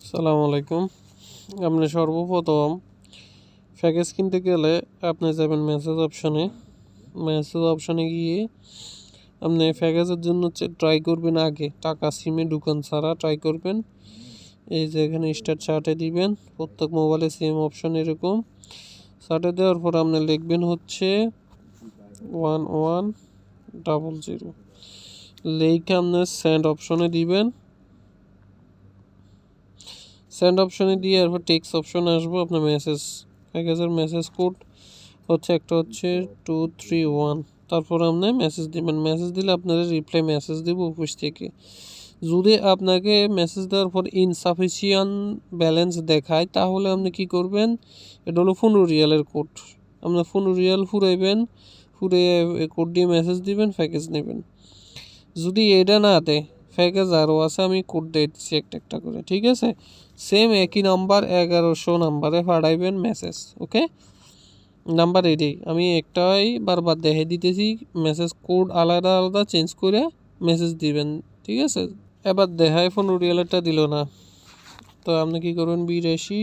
আসসালামু আলাইকুম। আপনি সর্বপ্রথম প্যাকেজ কিনতে গেলে আপনি যাবেন মেসেজ অপশনে গিয়ে আপনি প্যাকেজের জন্য ট্রাই করবেন, আগে টাকা সিমে ঢুকান ছাড়া ট্রাই করবেন। এই যে এখানে স্টার্ট চার্টে দিবেন, প্রত্যেক মোবাইলে সেম অপশন এরকম। চার্টে দেওয়ার পর আপনি লিখবেন হচ্ছে 1100 লিখে আপনি সেন্ড অপশনে দিবেন। সেন্ড অপশনে দিয়ে এরপর টেক্সট অপশন আসবো, আপনার প্যাকেজের মেসেজ কোড হচ্ছে একটা হচ্ছে 231। তারপর আপনি মেসেজ দিবেন। মেসেজ দিলে আপনারা রিপ্লাই মেসেজ দেবো অফিস থেকে। যদি আপনাকে মেসেজ দেওয়ার পর ইনসাফিসিয়েন্ট ব্যালেন্স দেখায় তাহলে আপনি কি করবেন, এটা হলো 15 রিয়ালের কোড। আপনার 15 রিয়াল ফুরাইবেন, ফুরিয়ে কোড দিয়ে মেসেজ দিবেন, প্যাকেজ নেবেন। যদি এটা না দেয়, প্যাকেজ আরও আছে, আমি কোড দিয়ে দিচ্ছি একটা করে, ঠিক আছে? সেম একই নাম্বার 1100 নাম্বারে পাঠাইবেন মেসেজ। ওকে, নাম্বার এটাই, আমি একটাই বারবার দেখে দিতেছি। মেসেজ কোড আলাদা আলাদা চেঞ্জ করে মেসেজ দিবেন, ঠিক আছে? এবার দেখায় 15 রিয়ালেরটা দিল না, তো আপনি কি করবেন, 82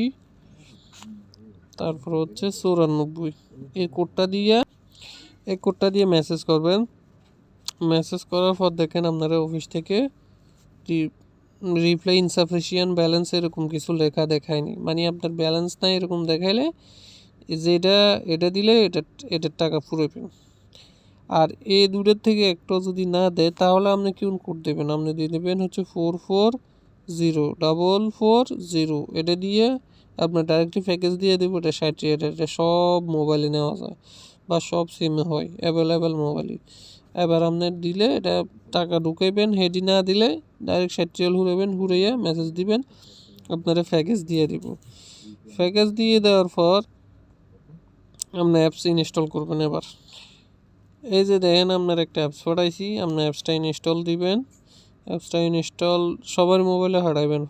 তারপর হচ্ছে 94 এই কোডটা দিয়ে মেসেজ করবেন। মেসেজ করার পর দেখেন আপনারা অফিস থেকে রিপ্লাই ইনসাফিসিয়েন্ট ব্যালেন্স এরকম কিছু লেখা দেখায়নি, মানে আপনার ব্যালেন্স নাই এরকম দেখাইলে যে এটা দিলে এটার টাকা ফুরাবেন। আর এই দুটোর থেকে একটা যদি না দেয় তাহলে আপনি কোন কোড দেবেন, আপনি দিয়ে দেবেন হচ্ছে 440440। এটা দিয়ে আপনার ডাইরেক্টলি প্যাকেজ দিয়ে দেবো। এটা 60 রিয়াল, এটা সব মোবাইলে নেওয়া যায় বা সব সিমে হয়, অ্যাভেলেবেল মোবাইলে। এবার আপনার দিলে এটা টাকা ঢুকাইবেন, হেডি না দিলে ডাইরেক্ট 60 রিয়াল হুরাইয়া মেসেজ দিবেন, আপনারা প্যাকেজ দিয়ে দিব। প্যাকেজ দিয়ে দেওয়ার পর আপনি অ্যাপস ইনস্টল করবেন। এবার এই যে দেখেন আপনার একটা অ্যাপস পাঠাইছি, আপনি অ্যাপসটা ইনস্টল দিবেন। অ্যাপসটা ইনস্টল সবার মোবাইলে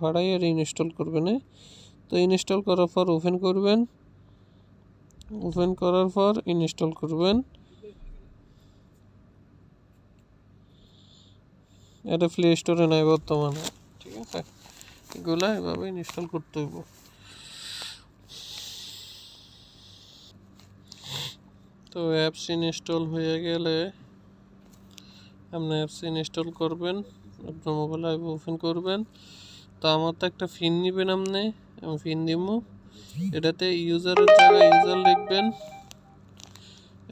ফাটাই আর ইনস্টল করবেন। তো ইনস্টল করার পর ওপেন করবেন, ওপেন করার পর ইনস্টল করবেন। এটা প্লে স্টোরে নাই বর্তমানে, ঠিক আছে? এগুলো এভাবে ইনস্টল করতে হইব। তো অ্যাপস ইনস্টল হয়ে গেলে আপনি অ্যাপস ইনস্টল করবেন, আপনার মোবাইলে ওপেন করবেন। তো আমার তো একটা পিন নেবেন, আমি পিন দিব। এটাতে ইউজারের জায়গায় ইউজার লিখবেন,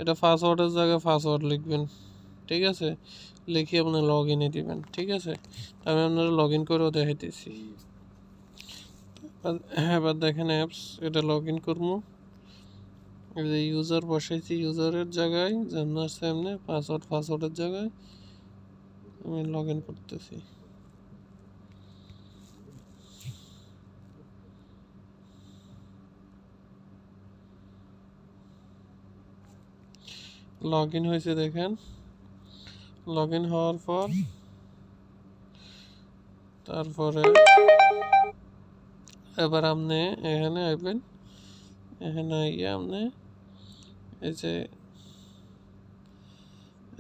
এটা পাসওয়ার্ডের জায়গায় পাসওয়ার্ড লিখবেন, ঠিক আছে? লিখে আপনি লগ ইনে দিবেন, ঠিক আছে? আমি আপনারা লগ ইন করেও দেখাইতেছি। এবার দেখেন অ্যাপস, এটা লগ ইন করবো। এই যে ইউজার বসাইছি, ইউজারের জায়গায় যেমন আছে এমনি পাসওয়ার্ডের জায়গায় আমি লগ ইন করতেছি। লগ ইন হয়েছে দেখেন। লগ ইন হওয়ার পর তারপরে এবার আপনি এখানে আসবেন। এখানে আইয়া আপনি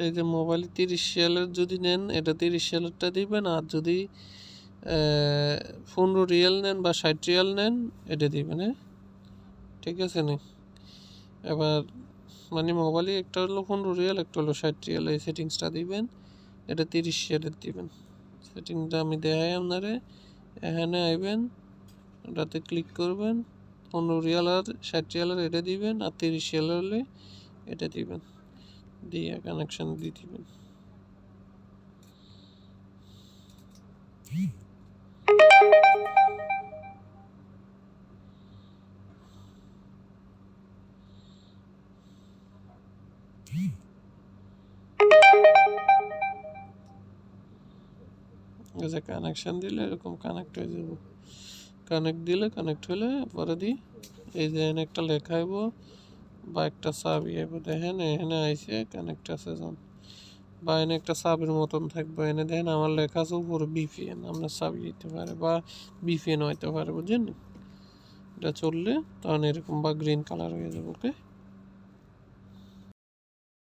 এই যে মোবাইল 30 রিয়ালের যদি নেন, এটা 30 রিয়ালেরটা দিবেন। আর যদি 15 রিয়াল নেন বা 60 রিয়াল নেন, এটা দিবেন, হ্যাঁ, ঠিক আছে নি? এবার মানে মোবাইলে একটা হলো 15 রিয়াল, একটা হলো 60 রিয়াল, এই সেটিংসটা দিবেন। এটা 30 রিয়ালের দিবেন। সেটিংসটা আমি দেখাই আপনারে। এখানে আইবেন, এটাতে ক্লিক করবেন, 15 রিয়াল আর 60 রিয়ালের এটা দিবেন, আর 30 রিয়াল হলে এটা দিবেন, দিয়ে কানেকশন দিয়ে দিবেন। এই যে কানেকশন দিলে এরকম কানেক্ট হয়ে যাব। কানেক্ট হলে পরে দিই এই যে এখানে একটা লেখা আইব বা একটা চাবি আইব। দেখেন এখানে আইসে কানেক্ট আছে যখন, বা এনে একটা চাবির মতন থাকবে। এনে দেখেন আমার লেখা আছে উপরে বিপিএন, আপনার চাবি দিতে পারে বা বিপিএন হইতে পারে, বুঝছেন? এটা চললে তখন এরকম বা গ্রিন কালার হয়ে যাবে। ওকে।